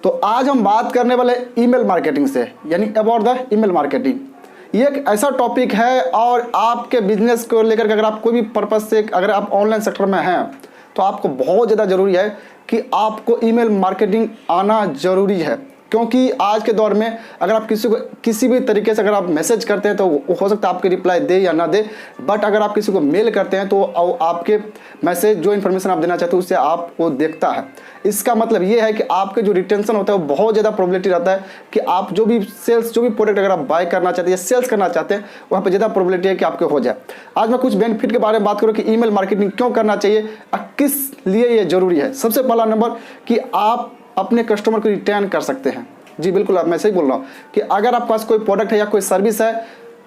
तो आज हम बात करने वाले ईमेल मार्केटिंग से, यानी अबाउट द ईमेल मार्केटिंग। ये एक ऐसा टॉपिक है और आपके बिजनेस को लेकर के अगर आप कोई भी पर्पज से अगर आप ऑनलाइन सेक्टर में हैं तो आपको बहुत ज़्यादा ज़रूरी है कि आपको ईमेल मार्केटिंग आना ज़रूरी है। क्योंकि आज के दौर में अगर आप किसी को किसी भी तरीके से अगर आप मैसेज करते हैं तो हो सकता है आपके रिप्लाई दे या ना दे, बट अगर आप किसी को मेल करते हैं तो आपके मैसेज जो इन्फॉर्मेशन आप देना चाहते हो उससे आपको देखता है। इसका मतलब ये है कि आपके जो रिटेंशन होता है वो बहुत ज़्यादा प्रोबेबिलिटी रहता है कि आप जो भी प्रोडक्ट अगर आप बाय करना चाहते हैं या सेल्स करना चाहते हैं वहाँ पर ज़्यादा प्रोबेबिलिटी है कि आपके हो जाए। आज मैं कुछ बेनिफिट के बारे में बात करूँ कि ईमेल मार्केटिंग क्यों करना चाहिए और किस लिए ये ज़रूरी है। सबसे पहला नंबर कि आप अपने कस्टमर को रिटर्न कर सकते हैं। जी बिल्कुल, मैं सही बोल रहा हूँ कि अगर आपके पास कोई प्रोडक्ट है या कोई सर्विस है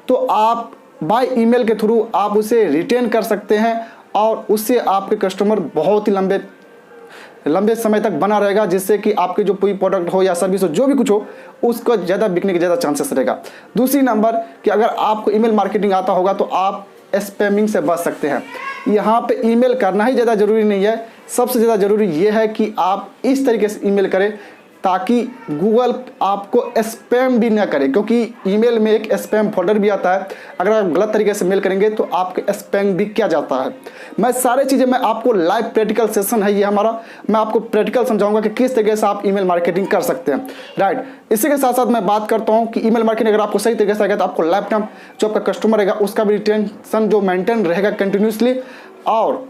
तो आप बाय ईमेल के थ्रू आप उसे रिटर्न कर सकते हैं और उससे आपके कस्टमर बहुत ही लंबे समय तक बना रहेगा, जिससे कि आपके जो कोई प्रोडक्ट हो या सर्विस हो जो भी कुछ हो उसको ज़्यादा बिकने के ज़्यादा चांसेस रहेगा। दूसरी नंबर कि अगर आपको ईमेल मार्केटिंग आता होगा तो आप स्पैमिंग से बच सकते हैं। यहाँ पे ईमेल करना ही ज़्यादा ज़रूरी नहीं है, सबसे ज़्यादा ज़रूरी ये है कि आप इस तरीके से ईमेल करें ताकि गूगल आपको स्पैम भी ना करे, क्योंकि ईमेल में एक स्पैम फोल्डर भी आता है। अगर आप गलत तरीके से मेल करेंगे तो आपके स्पैम भी किया जाता है। मैं सारे चीज़ें मैं आपको लाइव प्रैक्टिकल सेशन है ये हमारा, मैं आपको प्रैक्टिकल समझाऊंगा कि किस तरीके से आप ईमेल मार्केटिंग कर सकते हैं। राइट, इसी के साथ साथ मैं बात करता हूँ कि ईमेल मार्केटिंग अगर आपको सही तरीके से आएगा तो आपको लाइफ टाइम जो आपका कस्टमर रहेगा उसका भी रिटेंशन जो मेंटेन रहेगा कंटिन्यूसली। और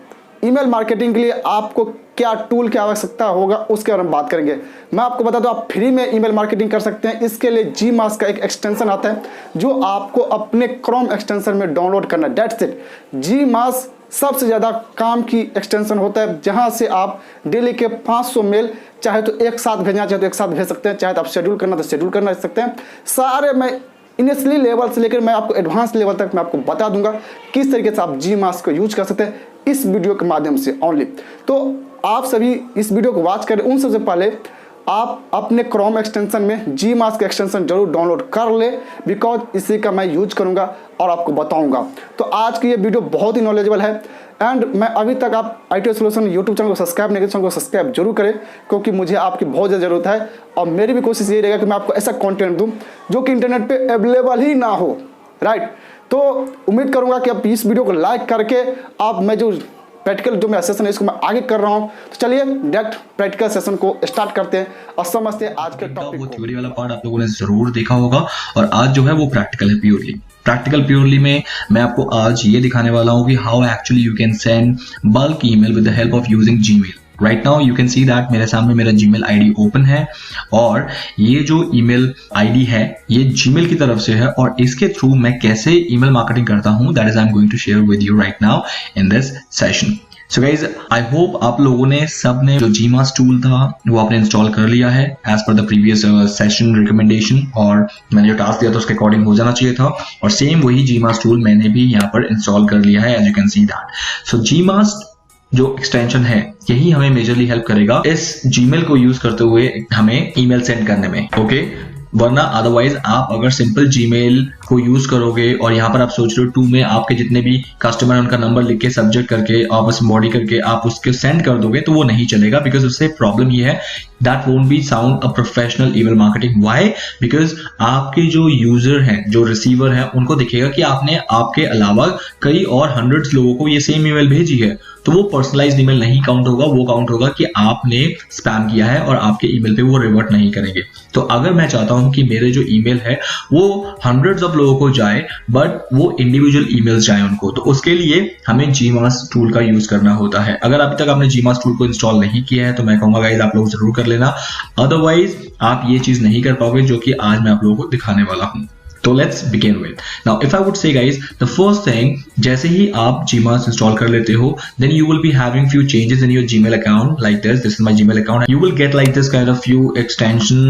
ईमेल मार्केटिंग के लिए आपको क्या टूल की आवश्यकता होगा उसके बारे में बात करेंगे। मैं आपको बता दूं आप फ्री में ईमेल मार्केटिंग कर सकते हैं। इसके लिए जीमास का एक एक्सटेंशन आता है जो आपको अपने क्रोम एक्सटेंशन में डाउनलोड करना है। That's it. जीमास सबसे ज़्यादा काम की एक्सटेंशन होता है जहां से आप डेली के 500 मेल चाहे तो एक साथ भेजना चाहे तो एक साथ भेज सकते हैं, चाहे तो आप शेड्यूल करना तो शेड्यूल करना सकते हैं। सारे मैं इनिशियली लेवल से लेकर मैं आपको एडवांस लेवल तक मैं आपको बता दूंगा किस तरीके से आप जीमास को यूज कर सकते हैं इस वीडियो के माध्यम से ओनली। तो आप सभी इस वीडियो को वॉच करें उन सबसे पहले आप अपने क्रोम एक्सटेंशन में जीमास का एक्सटेंशन जरूर डाउनलोड कर ले, बिकॉज इसी का मैं यूज करूंगा और आपको बताऊंगा। तो आज की ये वीडियो बहुत ही नॉलेजेबल है एंड मैं अभी तक आप IT सोल्यूशन यूट्यूब चैनल को सब्सक्राइब नहीं किया, चैनल को सब्सक्राइब जरूर करें क्योंकि मुझे आपकी बहुत ज़्यादा ज़रूरत है और मेरी भी कोशिश यही रहेगा कि मैं आपको ऐसा कंटेंट दूं जो कि इंटरनेट पे अवेलेबल ही ना हो। राइट, तो उम्मीद करूंगा कि आप इस वीडियो को लाइक करके आप मैं जो प्रैक्टिकल जो मैं सेशन है इसको मैं आगे कर रहा हूं। तो चलिए डायरेक्ट प्रैक्टिकल सेशन को स्टार्ट करते हैं और समझते हैं आज के टॉपिक को। थ्योरी वाला पार्ट आप लोगों ने जरूर देखा होगा और आज जो है वो प्रैक्टिकल है, प्योरली में मैं आपको आज ये दिखाने वाला हूं कि how actually you can send bulk email with the help of using Gmail. Right now you can see that मेरे सामने मेरा जीमेल आईडी ओपन है और ये जो ईमेल आईडी है ये जीमेल की तरफ से है और इसके थ्रू मैं कैसे ईमेल मार्केटिंग करता हूं that is I am going to share with you right now in this session. So guys I hope आप लोगों ने सबने जो जीमास टूल था वो आपने इंस्टॉल कर लिया है as per the previous session recommendation, और मैंने जो टास्क दिया था उसके अकॉर्डिंग हो जाना चाहिए था और सेम वही जीमास टूल मैंने भी यहाँ पर इंस्टॉल कर लिया है as you can see that. So GMass जो एक्सटेंशन है यही हमें मेजरली हेल्प करेगा इस जीमेल को यूज करते हुए हमें ईमेल सेंड करने में, ओके। वरना अदरवाइज आप अगर सिंपल जीमेल को यूज करोगे और यहाँ पर आप सोच रहे हो टू में आपके जितने भी कस्टमर है उनका नंबर लिख के सब्जेक्ट करके आपस बॉडी करके आप उसके सेंड कर दोगे तो वो नहीं चलेगा, बिकॉज उससे प्रॉब्लम ये है that won't be sound a professional email marketing. Why? Because आपके जो यूजर हैं जो रिसीवर हैं उनको दिखेगा कि आपने आपके अलावा कई और हंड्रेड्स लोगों को ये सेम ईमेल भेजी है, तो वो पर्सनलाइज्ड ईमेल नहीं काउंट होगा, वो काउंट होगा कि आपने स्पैम किया है और आपके ईमेल पे वो रिवर्ट नहीं करेंगे। तो अगर मैं चाहता हूं कि मेरे जो ईमेल है वो हंड्रेड्स ऑफ लोगों को जाए बट वो इंडिविजुअल ईमेल्स जाए उनको, तो उसके लिए हमें जीमास टूल का यूज करना होता है। अगर अभी तक आपने जीमास टूल को इंस्टॉल नहीं किया है तो मैं कहूंगा गाइस आप लोग जरूर कर लेना, अदरवाइज आप ये चीज नहीं कर पाओगे जो कि आज मैं आप लोगों को दिखाने वाला हूं। तो let's begin with. Now, if I would say guys, the first thing, जैसे ही आप Gmail इंस्टॉल कर लेते हो, then you will be having few changes in your Gmail account like this. This is my Gmail account. You will get like this kind of few extension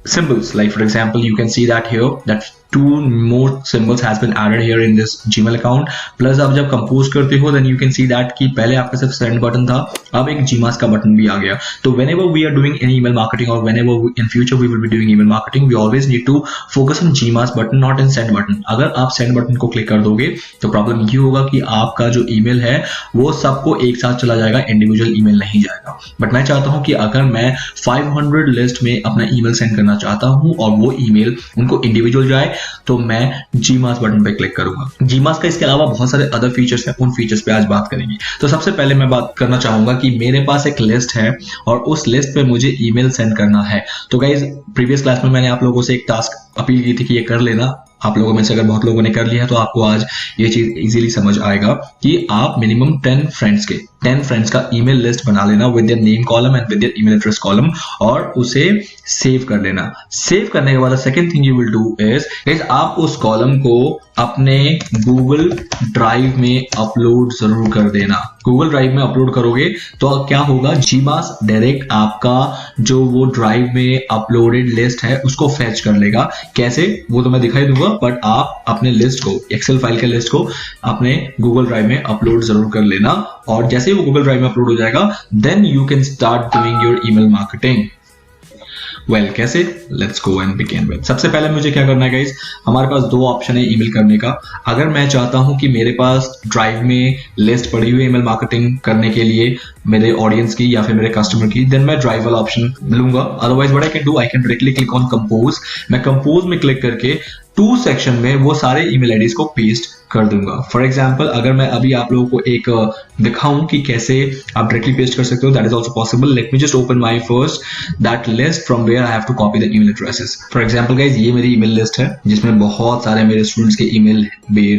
symbols. Like for example, you can see that here that 2 more symbols has been added here in this Gmail account. Plus आप जब compose करते हो then you can see that कि पहले आपका सिर्फ send button था, अब एक Gmask का बटन भी आ गया. तो whenever we are doing any email marketing or whenever in future we will be doing email marketing, we always need to focus on Gmask button, not in send button. अगर आप send button को click कर दोगे तो problem ये होगा कि आपका जो ईमेल है वो सबको एक साथ चला जाएगा, इंडिविजुअल ईमेल नहीं जाएगा. बट मैं चाहता हूं कि अगर मैं 500 लिस्ट में अपना ईमेल सेंड करना चाहता हूं और वो ईमेल उनको इंडिविजुअल जाए तो मैं Gmask बटन पे क्लिक करूंगा. Gmask का इसके अलावा बहुत सारे अदर फीचर्स हैं, उन फीचर्स पे आज बात करेंगे. तो सबसे पहले मैं बात करना चाहूंगा कि मेरे पास एक लिस्ट है और उस लिस्ट पे मुझे ईमेल सेंड करना है. तो गाइज प्रीवियस क्लास में मैंने आप लोगों से एक टास्क अपील की थी कि ये कर लेना. आप लोगों में से अगर बहुत लोगों ने कर लिया है तो आपको आज ये चीज इजीली समझ आएगा कि आप मिनिमम 10 फ्रेंड्स का ईमेल लिस्ट बना लेना with their name column and with their email address column और उसे सेव कर लेना. सेव करने के बाद second thing you will do is आप उस कॉलम को अपने गूगल ड्राइव में अपलोड जरूर कर देना. गूगल ड्राइव में अपलोड करोगे तो क्या होगा, Gmask डायरेक्ट आपका जो वो ड्राइव में अपलोडेड लिस्ट है उसको फैच कर लेगा. कैसे वो तो मैं दिखाई दूंगा, बट आप अपने लिस्ट को, एक्सेल फाइल के लिस्ट को अपने गूगल ड्राइव में अपलोड जरूर कर लेना. और जैसे ही वो गूगल ड्राइव में अपलोड हो जाएगा then you can start doing your email marketing. Well कैसे, let's go and begin with. सबसे पहले मुझे क्या करना है गाइस, हमारे पास 2 ऑप्शन है ईमेल करने का. अगर मैं चाहता हूं कि मेरे पास ड्राइव में लिस्ट पड़ी हुई ईमेल मार्केटिंग करने के लिए मेरे ऑडियंस की या फिर मेरे कस्टमर की, देन मैं ड्राइव वाला ऑप्शन लूंगा. Otherwise what I can do, I can directly click on compose. मैं कंपोज में क्लिक करके 2 सेक्शन में वो सारे ईमेल आईडीज को पेस्ट कर दूंगा. फॉर एग्जाम्पल अगर मैं अभी आप लोगों को एक दिखाऊं कि कैसे आप डायरेक्टली पेस्ट कर सकते हो, that is also possible. Let me just open my first that list from where I have to copy the email addresses. For example guys ये मेरी ईमेल लिस्ट है जिसमें बहुत सारे मेरे स्टूडेंट्स के ईमेल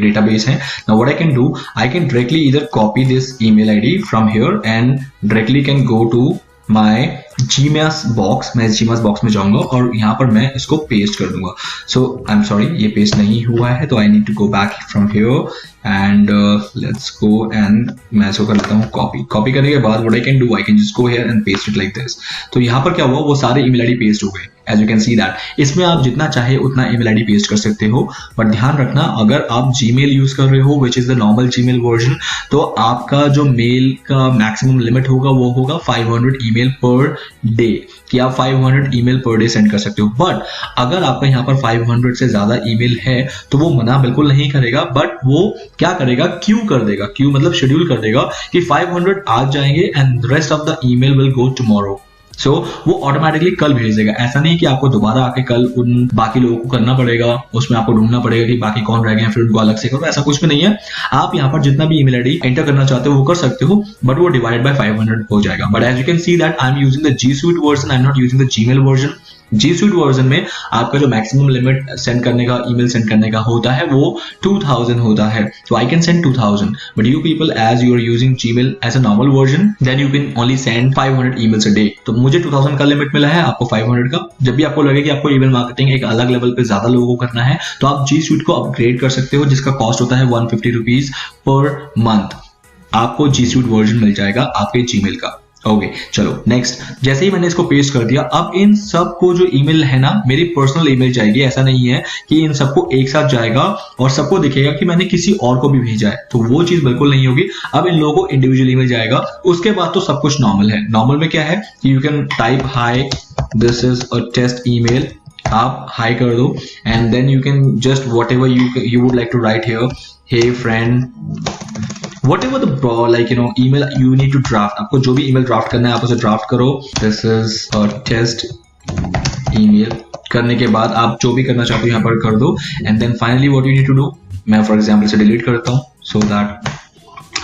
डेटाबेस है. Now what I can do, I can directly इधर copy this email ID from here and directly can go to my Gmask box. मैं Gmask बॉक्स में जाऊंगा और यहाँ पर मैं इसको पेस्ट कर दूंगा. सो आई एम सॉरी, ये पेस्ट नहीं हुआ है तो I need to go back from here and let's go and मैं इसको कर लेता हूँ कॉपी करने के बाद what I can do, I can just go here and paste it like this. तो यहाँ पर क्या हुआ, वो सारे ईमेल आईडी पेस्ट हो गए. As you can see that इसमें आप जितना चाहे उतना ईमेल आईडी पेस्ट कर सकते हो. बट ध्यान रखना, अगर आप Gmail यूज कर रहे हो which is the normal Gmail version, तो आपका जो मेल का मैक्सिमम लिमिट होगा वो होगा 500 ईमेल पर डे, कि आप 500 ईमेल पर डे सेंड कर सकते हो. बट अगर आपका यहाँ पर 500 से ज्यादा ईमेल है तो वो मना बिल्कुल नहीं करेगा, बट वो क्या करेगा, क्यू कर देगा. क्यू मतलब शेड्यूल कर देगा कि 500 आज जाएंगे and rest of the email will go tomorrow. So वो ऑटोमेटिकली कल भेज देगा. ऐसा नहीं कि आपको दोबारा आके कल उन बाकी लोगों को करना पड़ेगा, उसमें आपको ढूंढना पड़ेगा कि बाकी कौन रह गए हैं फिर उनको अलग से करो. ऐसा कुछ भी नहीं है. आप यहाँ पर जितना भी ईमेल आईडी एंटर करना चाहते हो वो कर सकते हो, बट वो डिवाइड बाय 500 हो जाएगा. But as you can see that I am using the G Suite version, I am not using the Gmail version. G Suite version में आपका जो मैक्सिमम लिमिट सेंड करने का, ईमेल सेंड करने का होता है वो 2000 होता है. तो I can send 2000, but you people as you are using Gmail as a normal version then you can only send 500 emails a day. तो मुझे 2000 का लिमिट मिला है, आपको 500 का. जब भी आपको लगे कि आपको ईमेल मार्केटिंग एक अलग लेवल पे ज्यादा लोगों को करना है तो आप G Suite को अपग्रेड कर सकते हो, जिसका कॉस्ट होता है 150 रुपीज पर मंथ. आपको G Suite वर्जन मिल जाएगा आपके Gmail का. ओके चलो नेक्स्ट. जैसे ही मैंने इसको पेस्ट कर दिया, अब इन सबको जो ईमेल है ना, मेरी पर्सनल ईमेल जाएगी. ऐसा नहीं है कि इन सबको एक साथ जाएगा और सबको दिखेगा कि मैंने किसी और को भी भेजा है, तो वो चीज बिल्कुल नहीं होगी. अब इन लोगों को इंडिविजुअल ईमेल जाएगा. उसके बाद तो सब कुछ नॉर्मल है. नॉर्मल में क्या है कि you can type hi, this is a test email. आप हाई कर दो and then you can just whatever you would like to write here, hey friend, whatever the like you know email you need to draft. आपको जो भी email draft करना है आप उसे ड्राफ्ट करो. This is a test email. करने के बाद आप जो भी करना चाहते हो यहाँ पर कर दो and then finally what you need to do, मैं फॉर एग्जांपल इसे डिलीट करता हूँ सो दैट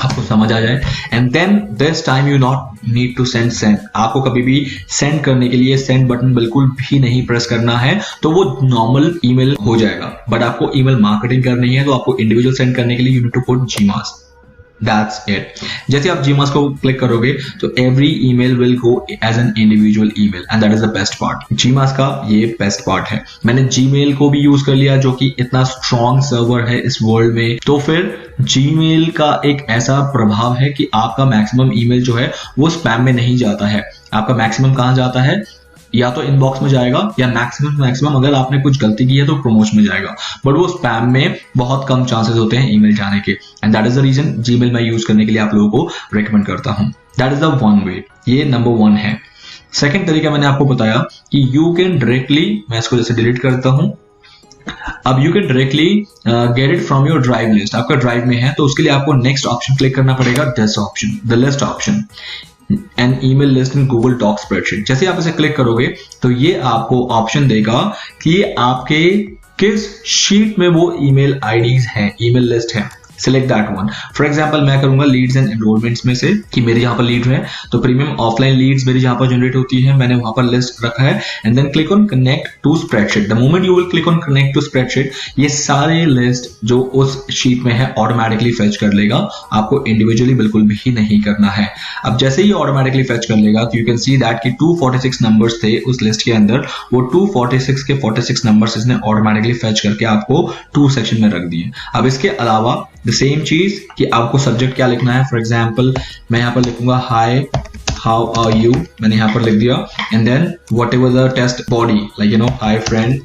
आपको समझ आ जाए. And then this time you not need to send. आपको कभी भी सेंड करने के लिए सेंड बटन बिल्कुल भी नहीं प्रेस करना है, तो वो नॉर्मल ईमेल हो जाएगा. बट आपको ईमेल मार्केटिंग करनी है तो आपको इंडिविजुअल सेंड करने के लिए you need to put Gmask. That's it. जैसे आप Gmask को क्लिक करोगे तो every email will go as an individual email and that is the best part. Gmask का ये बेस्ट पार्ट है. मैंने Gmail को भी यूज कर लिया जो कि इतना स्ट्रॉन्ग सर्वर है इस वर्ल्ड में. तो फिर Gmail का एक ऐसा प्रभाव है कि आपका मैक्सिमम ईमेल जो है वो स्पैम में नहीं जाता है. आपका मैक्सिमम कहाँ जाता है, या तो इनबॉक्स में जाएगा या मैक्सिमम अगर आपने कुछ गलती की है तो प्रमोशन में जाएगा, बट वो स्पैम में बहुत कम चांसेस होते हैं ईमेल जाने के। And that is the reason Gmail मैं यूज करने के लिए आप लोगों को रेकमेंड करता हूं। That is the one way, ये नंबर 1 है। सेकेंड तरीका मैंने आपको बताया कि यू कैन डायरेक्टली, मैं इसको जैसे डिलीट करता हूं, अब you can directly get it from your drive list. आपका ड्राइव में है तो उसके लिए आपको नेक्स्ट ऑप्शन क्लिक करना पड़ेगा, this option, the list option, an email list in Google doc spreadsheet. जैसे आप इसे क्लिक करोगे तो ये आपको ऑप्शन देगा कि आपके किस शीट में वो ईमेल आईडीज हैं, ईमेल लिस्ट है। Select that one. For example मैं करूंगा लीड्स एंड एनरोलमेंट्स में से कि मेरे यहाँ पर लीड है, तो प्रीमियम ऑफलाइन लीड्स मेरी जहां पर जनरेट होती है, मैंने वहां पर लिस्ट रखा है। And then click on connect to spreadsheet. The moment you will click on connect to spreadsheet, ये सारे लिस्ट जो उस शीट में है ऑटोमेटिकली फेच कर लेगा, आपको इंडिविजुअली बिल्कुल भी नहीं करना है। अब जैसे ही ऑटोमेटिकली फेच कर लेगा तो यू कैन सी दैट कि 246 नंबर्स थे उस लिस्ट के अंदर, वो 246 के 46 नंबर्स इसने ऑटोमेटिकली फेच करके आपको 2 सेक्शन में रख दिए। अब इसके अलावा द सेम चीज कि आपको सब्जेक्ट क्या लिखना है। फॉर एग्जाम्पल मैं यहां पर लिखूंगा हाय हाउ आर यू, मैंने यहां पर लिख दिया। And then whatever the test body, like you know hi friend.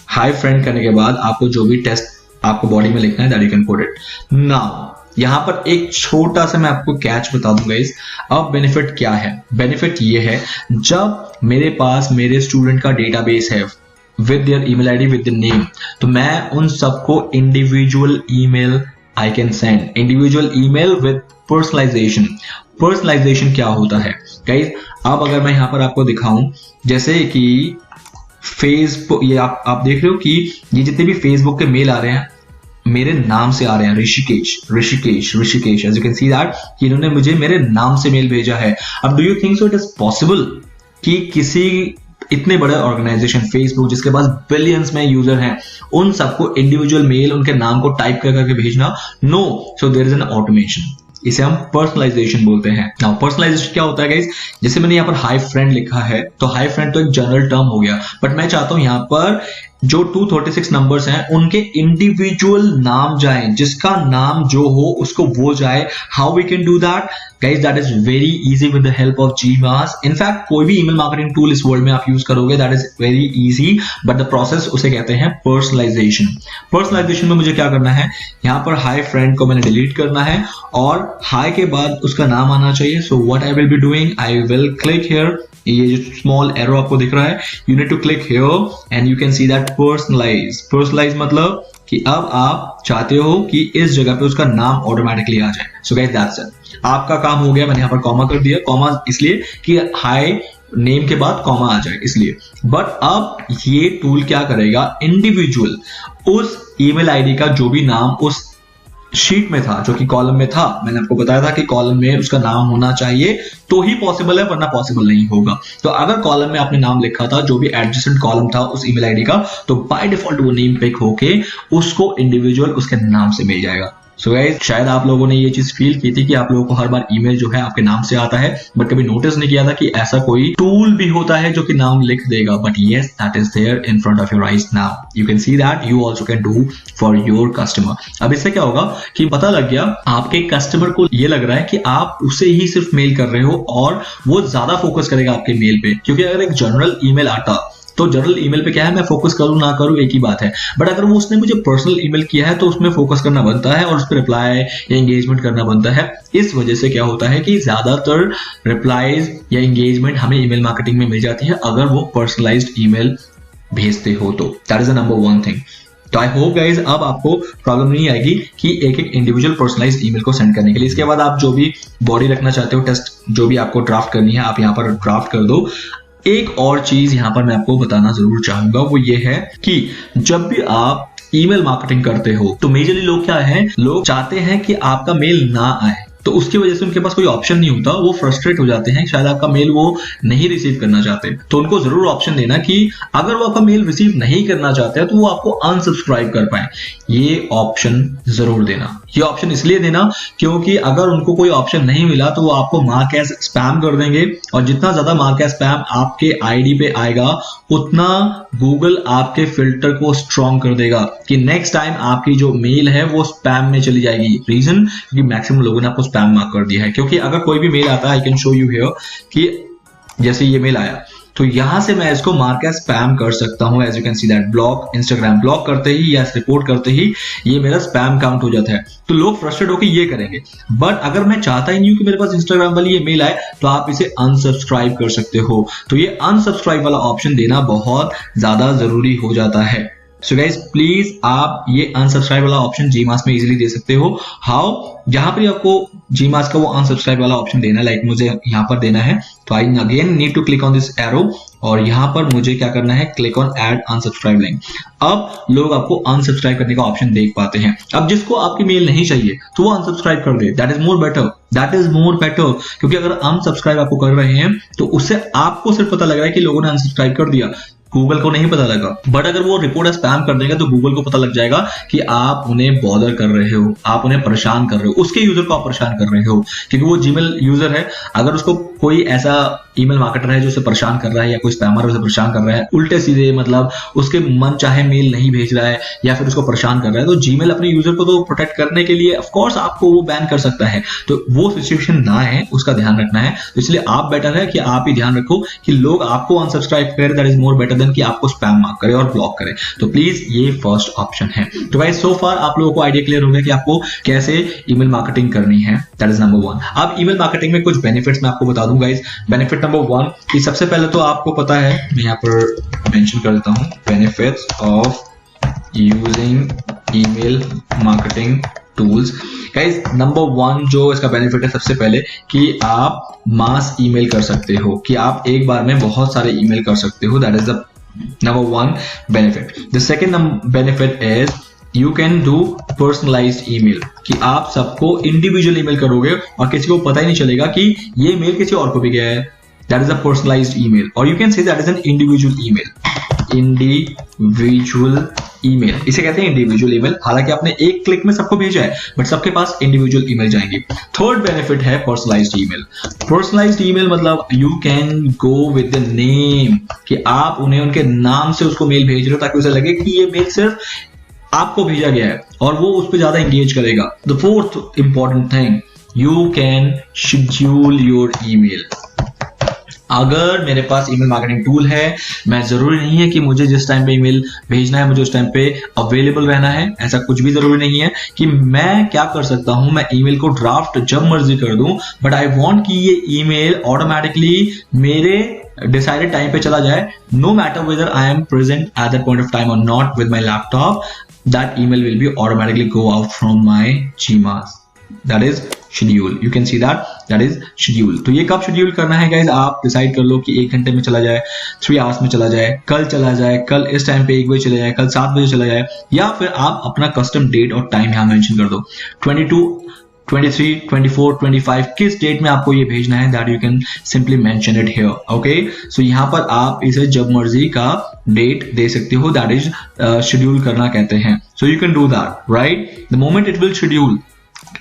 Hi friend करने के बाद आपको जो भी टेस्ट आपको बॉडी में लिखना है that you can put it. Now यहां पर एक छोटा सा मैं आपको कैच बता दूंगा इस। अब बेनिफिट क्या है? बेनिफिट ये है, जब मेरे पास मेरे स्टूडेंट का डेटाबेस है with their email ID with the name, तो मैं उन सबको individual email I can send, individual email with personalization। personalization क्या होता है गाइस? अब अगर मैं यहाँ पर आपको दिखाऊं, जैसे कि फेसबुक, ये आप देख रहे हो कि ये जितने भी फेसबुक के मेल आ रहे हैं मेरे नाम से आ रहे हैं, Rishikesh, as you can see that कि इन्होंने मुझे मेरे नाम से मेल भेजा है। अब do you think so it is possible कि किसी इतने बड़े ऑर्गेनाइजेशन फेसबुक जिसके पास बिलियंस में यूजर हैं, उन सबको इंडिविजुअल मेल उनके नाम को टाइप करके भेजना? No. So there is an automation, इसे हम पर्सनलाइजेशन बोलते हैं। नाउ पर्सनलाइजेशन क्या होता है गाइस? जैसे मैंने यहाँ पर हाई फ्रेंड लिखा है, तो हाई फ्रेंड तो एक जनरल टर्म हो गया, बट मैं चाहता हूं यहाँ पर जो 236 नंबर्स हैं उनके इंडिविजुअल नाम जाएं, जिसका नाम जो हो उसको वो जाए। How we can do that guys? That is very easy with the help of GMass. In fact कोई भी ईमेल मार्केटिंग टूल इस वर्ल्ड में आप यूज करोगे that is very easy, but the process उसे कहते हैं पर्सनलाइजेशन। पर्सनलाइजेशन में मुझे क्या करना है, यहाँ पर हाई फ्रेंड को मैंने डिलीट करना है और हाई के बाद उसका नाम आना चाहिए। So what I will be doing, I will click here, ये जो स्मॉल एरो आपको दिख रहा है, you need to click here and you can see that personalize मतलब कि अब आप चाहते हो कि इस जगह पे उसका नाम ऑटोमेटिकली आ जाए। सो गाइस दैट्स इट, आपका काम हो गया। मैंने यहाँ पर कॉमा कर दिया, कॉमा इसलिए कि हाई नेम के बाद कॉमा आ जाए इसलिए। बट अब ये टूल क्या करेगा, इंडिविजुअल उस ईमेल आईडी का जो भी नाम उस शीट में था, जो कि कॉलम में था, मैंने आपको बताया था कि कॉलम में उसका नाम होना चाहिए तो ही पॉसिबल है, वरना पॉसिबल नहीं होगा। तो अगर कॉलम में आपने नाम लिखा था जो भी एडजेसेंट कॉलम था उस ईमेल आईडी का, तो बाय डिफॉल्ट वो नेम पिक होके उसको इंडिविजुअल उसके नाम से मिल जाएगा। सो गाइस, शायद आप लोगों ने ये चीज फील की थी कि आप लोगों को हर बार ईमेल जो है आपके नाम से आता है, बट कभी नोटिस नहीं किया था कि ऐसा कोई टूल भी होता है जो कि नाम लिख देगा। But yes, that is there in front of your eyes now. You can see that you also can do for your customer. अब इससे क्या होगा कि पता लग गया आपके कस्टमर को, ये लग रहा है कि आप उसे ही सिर्फ मेल कर रहे हो और वो ज्यादा फोकस करेगा आपके मेल पे। क्योंकि अगर एक जनरल ईमेल आता तो जनरल ईमेल पे क्या है, मैं फोकस करूं ना करूं एक ही बात है, बट अगर वो उसने मुझे पर्सनल ईमेल किया है तो उसमें फोकस करना बनता है और उस पर रिप्लाई या एंगेजमेंट करना बनता है। इस वजह से क्या होता है कि ज्यादातर रिप्लाईज या एंगेजमेंट हमें ईमेल मार्केटिंग में मिल जाती है अगर वो पर्सनलाइज्ड ईमेल भेजते हो तो। That is the number 1 thing. तो आई होप गाइज अब आपको प्रॉब्लम नहीं आएगी कि एक एक इंडिविजुअल पर्सनलाइज्ड ईमेल को सेंड करने के लिए। इसके बाद आप जो भी बॉडी रखना चाहते हो, टेस्ट जो भी आपको ड्राफ्ट करनी है, आप यहाँ पर ड्राफ्ट कर दो। एक और चीज यहां पर मैं आपको बताना जरूर चाहूंगा, वो ये है कि जब भी आप ईमेल मार्केटिंग करते हो तो मेजरली लोग क्या है, लोग चाहते हैं कि आपका मेल ना आए, तो उसकी वजह से उनके पास कोई ऑप्शन नहीं होता, वो फ्रस्ट्रेट हो जाते हैं, शायद आपका मेल वो नहीं रिसीव करना चाहते। तो उनको जरूर ऑप्शन देना कि अगर वो आपका मेल रिसीव नहीं करना चाहते हैं तो वो आपको अनसब्सक्राइब कर पाए। ये ऑप्शन जरूर देना। ये ऑप्शन इसलिए देना क्योंकि अगर उनको कोई ऑप्शन नहीं मिला तो वो आपको मार्क एज स्पैम कर देंगे, और जितना ज्यादा मार्क एज स्पैम आपके आईडी पे आएगा उतना गूगल आपके फिल्टर को स्ट्रॉन्ग कर देगा कि नेक्स्ट टाइम आपकी जो मेल है वो स्पैम में चली जाएगी। रीजन क्योंकि मैक्सिमम लोगों ने आपको स्पैम मार्क कर दिया है। क्योंकि अगर कोई भी मेल आता है, I can show you here कि जैसे ये मेल आया तो यहां से मैं इसको मार्क एज स्पैम कर सकता हूं। As you can see that block, Instagram block करते ही या रिपोर्ट करते ही ये मेरा स्पैम काउंट हो जाता है। तो लोग फ्रस्ट्रेट होकर ये करेंगे। बट अगर मैं चाहता ही नहीं हूं कि मेरे पास इंस्टाग्राम वाली ये मेल आए तो आप इसे अनसब्सक्राइब कर सकते हो। तो ये अनसब्सक्राइब वाला ऑप्शन देना बहुत ज्यादा जरूरी हो जाता है। सो गाइज प्लीज आप ये अनसब्सक्राइब वाला ऑप्शन जीमास में इजीली दे सकते हो। हाउ, जहां पर आपको जीमास का वो अनसब्सक्राइब वाला ऑप्शन देना है, लाइक मुझे यहां पर देना है तो I again need to click on this arrow और यहां पर मुझे क्या करना है, click on add unsubscribe link. अब लोग आपको अनसब्सक्राइब करने का ऑप्शन देख पाते हैं। अब जिसको आपकी मेल नहीं चाहिए तो वो अनसब्सक्राइब कर दे, that is more better, that is more better. क्योंकि अगर अनसब्सक्राइब आपको कर रहे हैं तो उससे आपको सिर्फ पता लग रहा है कि लोगों ने अनसब्सक्राइब कर दिया, गूगल को नहीं पता लगा। बट अगर वो रिपोर्ट स्पैम कर देगा तो गूगल को पता लग जाएगा कि आप उन्हें बॉदर कर रहे हो, आप उन्हें परेशान कर रहे हो, उसके यूजर को आप परेशान कर रहे हो। क्योंकि वो जीमेल यूजर है, अगर उसको कोई ऐसा ईमेल मार्केटर है जो उसे परेशान कर रहा है या कोई स्पैमर उसे परेशान कर रहा है, उल्टे सीधे मतलब उसके मन चाहे मेल नहीं भेज रहा है या फिर उसको परेशान कर रहा है, तो जीमेल अपने यूजर को तो प्रोटेक्ट करने के लिए ऑफ कोर्स आपको वो बैन कर सकता है। तो वो सिचुएशन ना है, उसका ध्यान रखना है। तो इसलिए आप बेटर है कि आप ही ध्यान रखो कि लोग आपको अनसब्सक्राइब करें, that is more better than कि आपको स्पैम मार्क करे और ब्लॉक करे। तो प्लीज ये फर्स्ट ऑप्शन है। तो गाइस सो फार आप लोगों को आइडिया क्लियर हो गया कि आपको कैसे ईमेल मार्केटिंग करनी है, दैट इज नंबर 1। अब ईमेल मार्केटिंग में कुछ बेनिफिट्स मैं आपको बता दूं गाइस। बेनिफिट नंबर 1 कि सबसे पहले तो आपको पता है, मैं यहाँ पर मेंशन कर देता हूं, benefits of using email marketing tools. Guys number 1 जो इसका बेनिफिट है सबसे पहले कि आप मास ईमेल कर सकते हो, कि आप एक बार में बहुत सारे ईमेल कर सकते हो, that is the number 1 benefit. The second benefit is you can do personalized email, कि आप सबको इंडिविजुअल ईमेल करोगे और किसी को पता ही नहीं चलेगा कि ये मेल किसी और को भी गया है। That is a personalized email, or you can say that is an individual email. Individual email, इसे कहते हैं इंडिविजुअल ईमेल। हालांकि आपने एक क्लिक में सबको भेजा है बट सबके पास इंडिविजुअल ईमेल जाएंगे। थर्ड बेनिफिट है पर्सनलाइज्ड ईमेल। पर्सनलाइज्ड ईमेल मतलब you can go with the name, कि आप उन्हें उनके नाम से उसको मेल भेज रहे हो ताकि उसे लगे कि ये मेल सिर्फ आपको भेजा गया है और वो उस पर ज्यादा एंगेज करेगा। The fourth important thing, you can schedule your email. अगर मेरे पास ईमेल मार्केटिंग टूल है, मैं जरूरी नहीं है कि मुझे जिस टाइम पे ईमेल भेजना है मुझे उस टाइम पे अवेलेबल रहना है, ऐसा कुछ भी जरूरी नहीं है। कि मैं क्या कर सकता हूं, मैं ईमेल को ड्राफ्ट जब मर्जी कर दूं, बट आई वांट कि ये ईमेल ऑटोमेटिकली मेरे डिसाइडेड टाइम पे चला जाए, no matter whether I am present at that point of time और not with my laptop, that email will be automatically go out from my GMass, that is schedule. You can see that is schedule. तो ये कब schedule करना है guys, आप decide कर लो कि 1 घंटे में चला जाए, 3 आवर्स में चला जाए, कल चला जाए, कल इस टाइम पे 1 बजे चला जाए, कल 7 बजे चला जाए, या फिर आप अपना कस्टम डेट और टाइम यहां मेंशन कर दो, 22, 23, 24, 25 किस डेट में आपको ये भेजना है, that you can simply mention it here. Okay, so यहां पर आप इसे जब मर्जी का डेट दे सकते हो, दैट इज शेड्यूल करना कहते हैं। So you can do that right the moment it will schedule.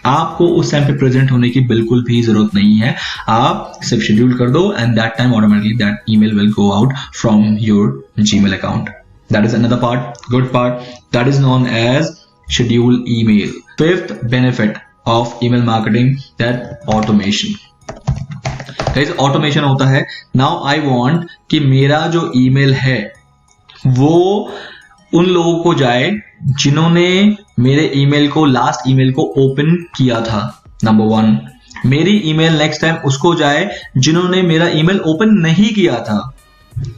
आपको उस टाइम पे प्रेजेंट होने की बिल्कुल भी जरूरत नहीं है, आप सिर्फ शेड्यूल कर दो and that time automatically that email will go out from your Gmail account. That is another part, good part, that is known as schedule email. Fifth benefit of email marketing, that automation. Guys automation होता है, now I want कि मेरा जो email है वो उन लोगों को जाए जिन्होंने मेरे ईमेल को, लास्ट ईमेल को ओपन किया था, नंबर 1। मेरी ईमेल नेक्स्ट टाइम उसको जाए जिन्होंने मेरा ईमेल ओपन नहीं किया था।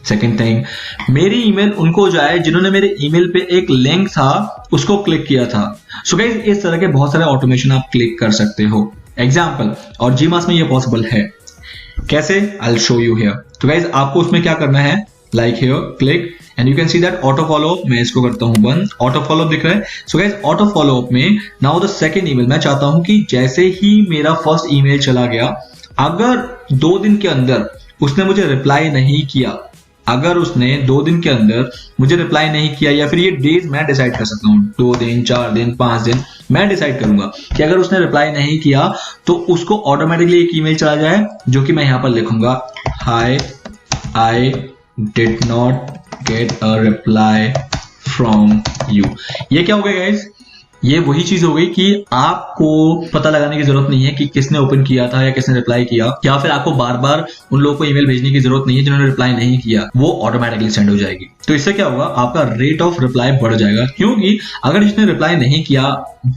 सेकंड थिंग, मेरी ईमेल उनको जाए जिन्होंने मेरे ईमेल पे एक लिंक था उसको क्लिक किया था। सो गाइस इस तरह के बहुत सारे ऑटोमेशन आप क्लिक कर सकते हो। एग्जाम्पल, और जीमास में ये पॉसिबल है, कैसे, I will show you here. तो गाइस आपको उसमें क्या करना है, like here click and you can see that auto follow, मैं इसको करता हूं बंद, ऑटो फॉलो दिख रहा है। So guys auto follow up में नाउ द सेकंड ईमेल, मैं चाहता हूं कि जैसे ही मेरा फर्स्ट ईमेल चला गया, अगर 2 दिन के अंदर उसने मुझे रिप्लाई नहीं किया, अगर उसने 2 दिन के अंदर मुझे रिप्लाई नहीं किया, या फिर ये डेज मैं डिसाइड कर सकता हूं, 2 दिन, 4 दिन, 5 दिन, मैं डिसाइड करूंगा कि अगर उसने रिप्लाई नहीं किया तो उसको ऑटोमेटिकली एक ईमेल चला जाए जो कि मैं यहां पर लिखूंगा, hi I did not get a reply from you. ये क्या हो गया गाइस, ये वही चीज हो गई कि आपको पता लगाने की जरूरत नहीं है कि किसने ओपन किया था या किसने रिप्लाई किया, या फिर आपको बार बार उन लोगों को ईमेल भेजने की जरूरत नहीं है जिन्होंने रिप्लाई नहीं किया, वो ऑटोमेटिकली सेंड हो जाएगी। तो इससे क्या होगा, आपका रेट ऑफ रिप्लाई बढ़ जाएगा, क्योंकि अगर जिसने रिप्लाई नहीं किया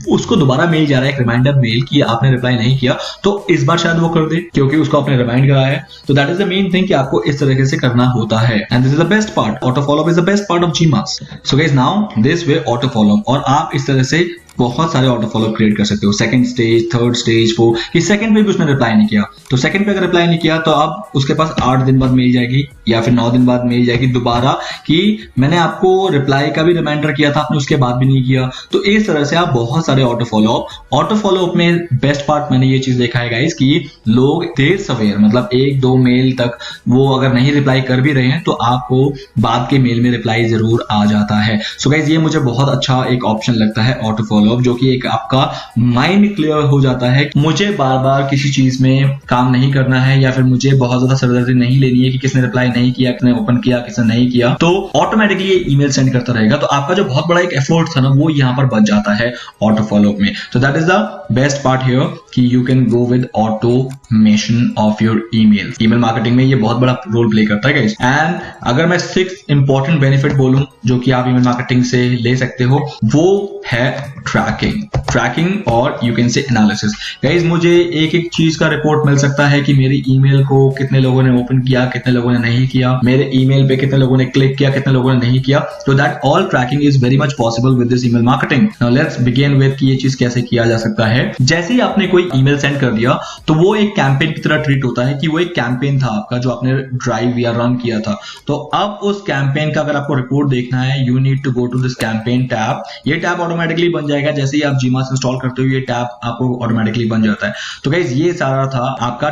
उसको दोबारा मेल जा रहा है, एक रिमाइंडर मेल कि आपने रिप्लाई नहीं किया, तो इस बार शायद वो कर दे क्योंकि उसको आपने रिमाइंड करा है। तो that is the main thing कि आपको इस तरीके से करना होता है, and this is the best part. Auto follow is the best part of Gmask। So guys now this way auto follow, और आप इस तरह से बहुत सारे ऑटो फॉलो क्रिएट कर सकते हो, second stage, third stage, fourth, कि सेकंड पे भी उसने रिप्लाई नहीं किया, तो सेकंड पे अगर रिप्लाई नहीं किया तो आप उसके पास 8 दिन बाद मेल जाएगी या फिर 9 दिन बाद मेल जाएगी दोबारा कि मैंने आपको रिप्लाई का भी रिमाइंडर किया था, आपने उसके बाद भी नहीं किया। तो इस तरह से आप बहुत सारे ऑटो फॉलो अप में बेस्ट पार्ट मैंने ये चीज देखा है गाइस कि लोग देर सवेर, मतलब 1-2 मेल तक वो अगर नहीं रिप्लाई कर भी रहे हैं तो आपको बाद के मेल में रिप्लाई जरूर आ जाता है। सो गाइस ये मुझे बहुत अच्छा एक ऑप्शन लगता है ऑटो फॉलो, जो कि एक आपका माइंड क्लियर हो जाता है, मुझे बार बार किसी चीज में काम नहीं करना है या फिर मुझे बहुत ज्यादा सरदर्दी नहीं लेनी है कि किसने रिप्लाई नहीं किया, किसने ओपन किया, किसने नहीं किया, तो ऑटोमेटिकली ये ईमेल सेंड करता रहेगा। तो आपका जो बहुत बड़ा एक एफर्ट था ना वो यहाँ पर बच जाता है ऑटो फॉलो में। तो that is the best part here कि you can go with automation of your email. Email marketing में ये बहुत बड़ा रोल प्ले करता है गाइस। एंड अगर मैं 6 इंपॉर्टेंट बेनिफिट बोलूं जो कि आप ईमेल मार्केटिंग से ले सकते हो, वो है ट्रैकिंग और you can say analysis. Guys मुझे एक एक चीज का रिपोर्ट मिल सकता है कि मेरी ईमेल को कितने लोगों ने ओपन किया, कितने लोगों ने नहीं किया, मेरे ईमेल पे कितने लोगों ने क्लिक किया, कितने लोगों ने नहीं किया। तो that all tracking is very much possible with this email marketing. Now let's begin with कि ये चीज कैसे किया जा सकता है। जैसे ही आपने कोई ईमेल सेंड कर दिया तो वो एक कैंपेन की तरह ट्रीट होता है कि वो एक कैंपेन था आपका जो आपने ड्राइव या रन किया था। तो अब उस कैंपेन का अगर आपको रिपोर्ट देखना है, you need to go to this campaign tab. ये टैब ऑटोमेटिकली बन जाएगा जैसे ही आप Gmask इंस्टॉल करते हो, ये टैब आपको ऑटोमेटिकली बन जाता है। तो गाइस ये सारा था आपका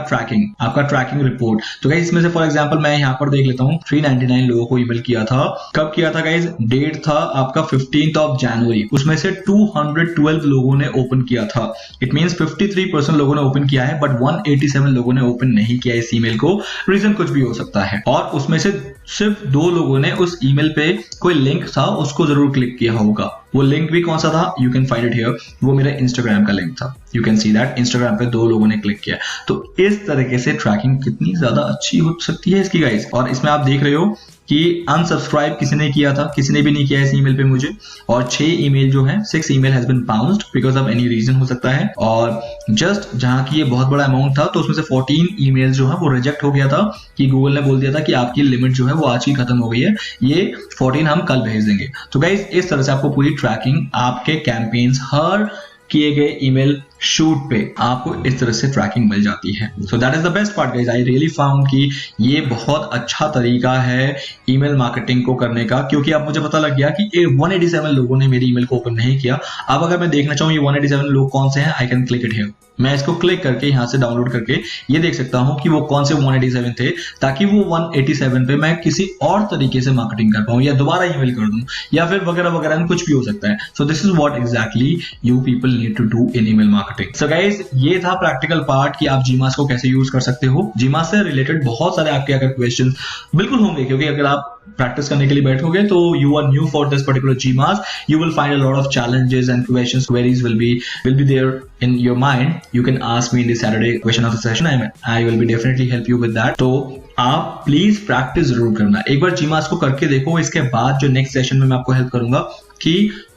ट्रैकिंग रिपोर्ट। तो गाइस इसमें से फॉर एग्जांपल मैं यहाँ पर देख लेता हूँ 399 लोगों को ईमेल किया था। कब किया था गाइस? डेट था आपका 15th of January। उसमें से 212 लोगों ने ओपन किया था। इट मींस 53% लोगों ने ओपन किया है, बट 187 लोगों ने ओपन नहीं किया इस ईमेल को। रीजन कुछ भी हो सकता है। और उसमें से सिर्फ 2 लोगों ने उस ईमेल पे कोई लिंक था उसको जरूर क्लिक किया होगा। वो लिंक भी कौन सा था? You can find it here. वो मेरा इंस्टाग्राम का लिंक था। You can see that Instagram पे 2 लोगों ने क्लिक किया। तो इस तरीके से ट्रैकिंग कितनी ज्यादा अच्छी हो सकती है इसकी गाइस। और इसमें आप देख रहे हो कि अनसब्सक्राइब किसी ने किया था, किसी ने भी नहीं किया इस ईमेल पे मुझे। और 6 ईमेल जो है 6 email has been bounced because of any reason हो सकता है। और जस्ट जहां की ये बहुत बड़ा अमाउंट था तो उसमें से 14 ईमेल जो है वो रिजेक्ट हो गया था कि गूगल ने बोल दिया था कि आपकी लिमिट जो है वो आज ही खत्म हो गई है, ये 14 हम कल भेज देंगे। तो गाइस इस तरह से आपको पूरी ट्रैकिंग आपके कैंपेन्स हर किए गए ईमेल शूट पे आपको इस तरह से ट्रैकिंग मिल जाती है। So that is the best part guys. I really found कि ये बहुत अच्छा तरीका है ईमेल मार्केटिंग को करने का, क्योंकि अब मुझे पता लग गया कि 187 लोगों ने मेरी ईमेल को ओपन नहीं किया। अब अगर मैं देखना चाहूँ ये 187 लोग कौन से हैं, I can click it here. मैं इसको क्लिक करके यहाँ से डाउनलोड करके ये देख सकता हूँ कि वो कौन से 187 थे, ताकि वो 187 पे मैं किसी और तरीके से मार्केटिंग कर पाऊँ या दोबारा ईमेल कर दूं या फिर वगैरह वगैरह, कुछ भी हो सकता है। So this is what exactly you people need to do in email marketing. So guys ये था प्रैक्टिकल पार्ट कि आप Gmask को कैसे यूज कर सकते हो। Gmask से रिलेटेड बहुत सारे आपके अगर क्वेश्चन बिल्कुल होंगे, क्योंकि अगर आप प्रैक्टिस करने के लिए बैठोगे तो you are new for this particular Gmask, you will find a lot of challenges and questions, queries will be there in your mind. You can ask me in the Saturday question of the session. I will be definitely help you with that. तो आप please practice जरूर करना, एक बार Gmask को करके देखो। इसके बाद जो नेक्स्ट सेशन में मैं आपको हेल्प करूंगा कि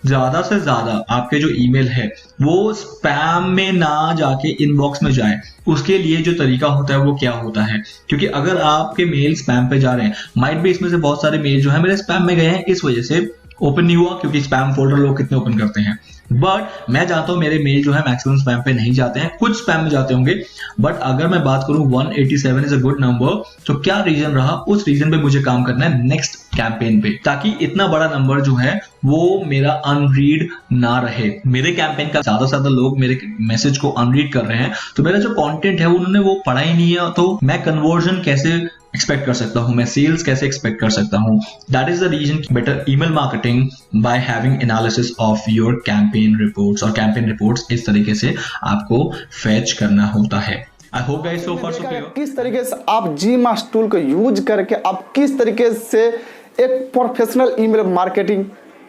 ज्यादा से ज्यादा आपके जो ईमेल है वो स्पैम में ना जाके इनबॉक्स में जाए। उसके लिए जो तरीका होता है वो क्या होता है, क्योंकि अगर आपके मेल स्पैम पे जा रहे हैं, माइट भी इसमें से बहुत सारे मेल जो है मेरे स्पैम में गए हैं, इस वजह से ओपन नहीं हुआ, क्योंकि स्पैम फोल्डर लोग कितने ओपन करते हैं। बट मैं जानता हूं मेरे मेल जो है मैक्सिमम स्पैम पे नहीं जाते हैं, कुछ स्पैम में जाते होंगे। बट अगर मैं बात करूं 187 इज अ गुड नंबर, तो क्या रीजन रहा, उस रीजन पे मुझे काम करना है नेक्स्ट कैंपेन पे, ताकि इतना बड़ा नंबर जो है वो मेरा अनरीड ना रहे। मेरे कैंपेन का ज्यादा से ज्यादा लोग मेरे मैसेज को अनरीड कर रहे हैं, तो मेरा जो कंटेंट है उन्होंने वो पढ़ा ही नहीं है, तो मैं कन्वर्जन कैसे एक्सपेक्ट कर सकता हूं, मैं सेल्स कैसे एक्सपेक्ट कर सकता हूं। That is the reason better email marketing by having analysis of your campaign reports. और कैंपेन रिपोर्ट्स इस तरीके से आपको फेच करना होता है। I hope guys so far so clear. किस तरीके से आप Gmask टूल को यूज करके आप किस तरीके से एक प्रोफेशनल ईमेल मार्केटिंग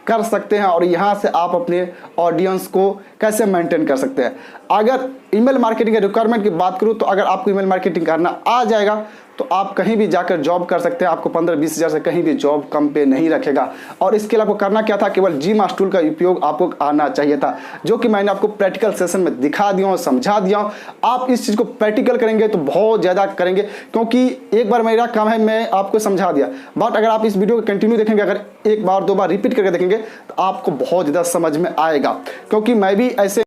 कर सकते हैं और यहाँ से आप अपने ऑडियंस को कैसे मेंटेन कर सकते हैं। अगर ईमेल मार्केटिंग के रिक्वायरमेंट की बात करूँ तो अगर आपको ईमेल मार्केटिंग करना आ जाएगा तो आप कहीं भी जाकर जॉब कर सकते हैं। आपको 15-20 हज़ार से कहीं भी जॉब कम पे नहीं रखेगा। और इसके लिए आपको करना क्या था, केवल GMaster टूल का उपयोग आपको आना चाहिए था, जो कि मैंने आपको प्रैक्टिकल सेशन में दिखा दिया हूँ, समझा दिया हूँ। आप इस चीज़ को प्रैक्टिकल करेंगे तो बहुत ज़्यादा करेंगे, क्योंकि एक बार मेरा काम है मैं आपको समझा दिया, बट अगर आप इस वीडियो को कंटिन्यू देखेंगे, अगर एक बार 2 बार रिपीट करके देखेंगे तो आपको बहुत ज़्यादा समझ में आएगा। क्योंकि मैं भी ऐसे